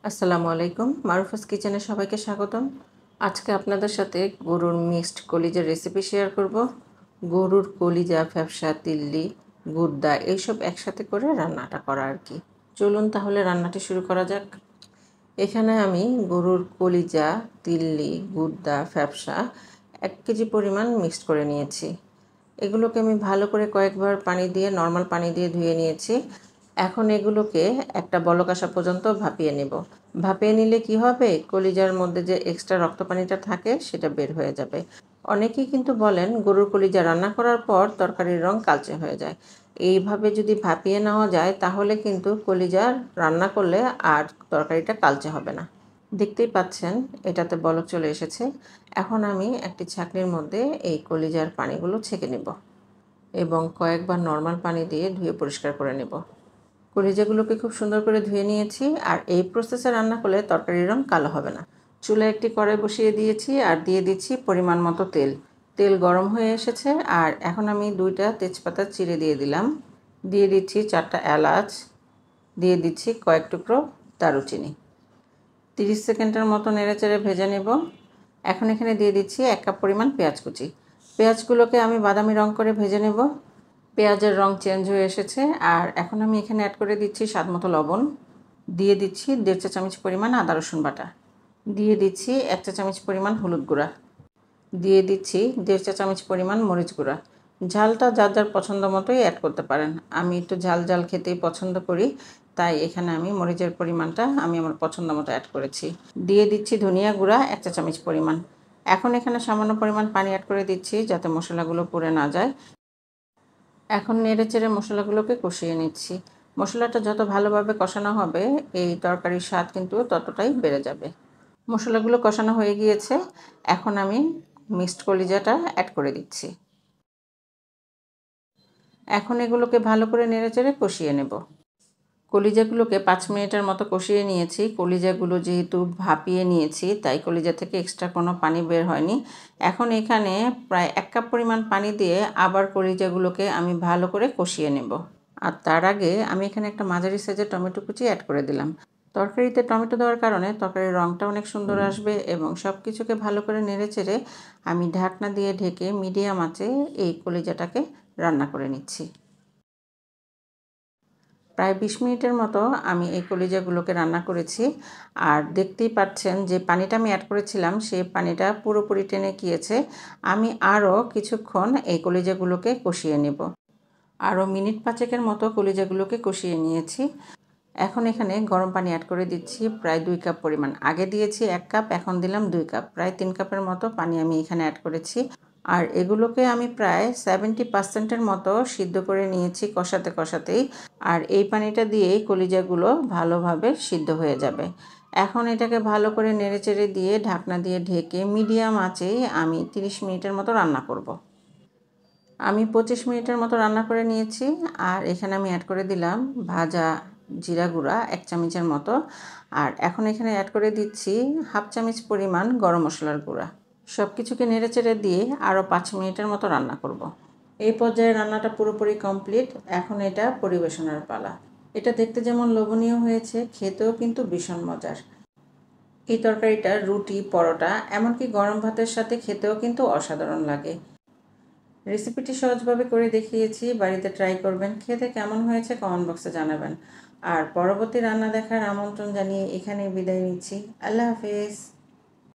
আসসালামু আলাইকুম, মারুফাস কিচেনে সবাইকে স্বাগতম। আজকে আপনাদের সাথে গরুর মিক্সড কলিজার রেসিপি শেয়ার করব। গরুর কলিজা, ফ্যাপসা, তিল্লি, গুদ্দা এইসব একসাথে করে রান্নাটা করা আর কি। চলুন তাহলে রান্নাটি শুরু করা যাক। এখানে আমি গরুর কলিজা, তিল্লি, গুদ্দা, ফ্যাপসা 1 কেজি পরিমাণ মিক্সড করে নিয়েছি। এগুলোকে আমি ভালো করে কয়েকবার পানি দিয়ে, নর্মাল পানি দিয়ে ধুয়ে নিয়েছি। এখন এগুলোকে একটা বলক আসা পর্যন্ত ভাপিয়ে নেব। ভাপিয়ে নিলে কি হবে, কলিজার মধ্যে যে এক্সট্রা রক্ত পানিটা থাকে সেটা বের হয়ে যাবে। অনেকেই কিন্তু বলেন গরুর কলিজা রান্না করার পর তরকারির রং কালচে হয়ে যায়। এইভাবে যদি ভাপিয়ে নেওয়া যায় তাহলে কিন্তু কলিজা রান্না করলে আর তরকারিটা কালচে হবে না। দেখতেই পাচ্ছেন এটাতে বলক চলে এসেছে। এখন আমি একটি ছাঁকনির মধ্যে এই কলিজার পানিগুলো ছেঁকে নেব এবং কয়েকবার নর্মাল পানি দিয়ে ধুয়ে পরিষ্কার করে নেব। কলিজাগুলোকে খুব সুন্দর করে ধুয়ে নিয়েছি, আর এই প্রসেসে রান্না করলে তরকারির রং কালো হবে না। চুলায় একটি কড়াই বসিয়ে দিয়েছি আর দিয়ে দিচ্ছি পরিমাণ মতো তেল। তেল গরম হয়ে এসেছে আর এখন আমি 2টা তেজপাতা চিড়ে দিয়ে দিলাম। দিয়ে দিচ্ছি 4টা এলাচ, দিয়ে দিচ্ছি কয়েক টুকরো দারুচিনি। 30 সেকেন্ডের মতো নেড়েচেড়ে ভেজে নেব। এখন এখানে দিয়ে দিচ্ছি 1 কাপ পরিমাণ পেঁয়াজ কুচি। পেঁয়াজগুলোকে আমি বাদামি রং করে ভেজে নেব। পেঁয়াজের রং চেঞ্জ হয়ে এসেছে আর এখন আমি এখানে অ্যাড করে দিচ্ছি স্বাদমতো লবণ। দিয়ে দিচ্ছি 1.5 চা চামচ পরিমাণ আদা রসুন বাটা। দিয়ে দিচ্ছি 1 চা চামচ পরিমাণ হলুদ গুঁড়া। দিয়ে দিচ্ছি 1.5 চা চামচ পরিমাণ মরিচ গুঁড়া। ঝালটা যার যার পছন্দ মতোই অ্যাড করতে পারেন। আমি একটু ঝাল ঝাল খেতেই পছন্দ করি, তাই এখানে আমি মরিচের পরিমাণটা আমার পছন্দ মতো অ্যাড করেছি। দিয়ে দিচ্ছি ধনিয়া গুঁড়া 1 চা চামচ পরিমাণ। এখন এখানে সামান্য পরিমাণ পানি অ্যাড করে দিচ্ছি যাতে মশলাগুলো পুড়ে না যায়। এখন নেড়েচেড়ে মশলাগুলোকে কষিয়ে নিচ্ছি। মশলাটা যত ভালোভাবে কষানো হবে এই তরকারির স্বাদ কিন্তু ততটাই বেড়ে যাবে। মশলাগুলো কষানো হয়ে গিয়েছে, এখন আমি মিক্সড কলিজাটা অ্যাড করে দিচ্ছি। এখন এগুলোকে ভালো করে নেড়েচেড়ে কষিয়ে নেব। কলিজাগুলোকে 5 মিনিটের মতো কষিয়ে নিয়েছি। কলিজাগুলো যেহেতু ভাপিয়ে নিয়েছি তাই কলিজা থেকে এক্সট্রা কোনো পানি বের হয়নি। এখন এখানে প্রায় 1 কাপ পরিমাণ পানি দিয়ে আবার কলিজাগুলোকে আমি ভালো করে কষিয়ে নেব। আর তার আগে আমি এখানে একটা মাঝারি সাইজের টমেটো কুচি অ্যাড করে দিলাম। তরকারিতে টমেটো দেওয়ার কারণে তরকারির রঙটা অনেক সুন্দর আসবে এবং সব কিছুকে ভালো করে নেড়েচেড়ে আমি ঢাকনা দিয়ে ঢেকে মিডিয়াম আঁচে এই কলিজাটাকে রান্না করে নিচ্ছি। প্রায় 20 মিনিটের মতো আমি এই কলিজাগুলোকে রান্না করেছি। আর দেখতেই পাচ্ছেন যে পানিটা আমি অ্যাড করেছিলাম সেই পানিটা পুরোপুরি টেনে গিয়েছে। আমি আরও কিছুক্ষণ এই কলিজাগুলোকে কষিয়ে নেব। আরও মিনিট 5 মতো কলিজাগুলোকে কষিয়ে নিয়েছি। এখন এখানে গরম পানি অ্যাড করে দিচ্ছি প্রায় 2 কাপ পরিমাণ। আগে দিয়েছি 1 কাপ, এখন দিলাম 2 কাপ। প্রায় 3 কাপের মতো পানি আমি এখানে অ্যাড করেছি। আর এগুলোকে আমি প্রায় 70% মতো সিদ্ধ করে নিয়েছি কষাতে কষাতেই। আর এই পানিটা দিয়েই কলিজাগুলো ভালোভাবে সিদ্ধ হয়ে যাবে। এখন এটাকে ভালো করে নেড়েচেড়ে দিয়ে ঢাকনা দিয়ে ঢেকে মিডিয়াম আঁচেই আমি 30 মিনিটের মতো রান্না করব। আমি 25 মিনিটের মতো রান্না করে নিয়েছি। আর এখানে আমি অ্যাড করে দিলাম ভাজা জিরা গুঁড়া 1 চামচের মতো। আর এখন এখানে অ্যাড করে দিচ্ছি 1/2 চামচ পরিমাণ গরম মশলার গুঁড়া। সব কিছুকে নেড়েচেড়ে দিয়ে আরও 5 মিনিটের মতো রান্না করব। এই পর্যায়ে রান্নাটা পুরোপুরি কমপ্লিট। এখন এটা পরিবেশনের পালা। এটা দেখতে যেমন লোভনীয় হয়েছে, খেতেও কিন্তু ভীষণ মজার। এই তরকারিটা রুটি, পরোটা, এমনকি গরম ভাতের সাথে খেতেও কিন্তু অসাধারণ লাগে। রেসিপিটি সহজভাবে করে দেখিয়েছি, বাড়িতে ট্রাই করবেন। খেতে কেমন হয়েছে কমেন্ট বক্সে জানাবেন। আর পরবর্তী রান্না দেখার আমন্ত্রণ জানিয়ে এখানেই বিদায় নিচ্ছি। আল্লাহ হাফেজ।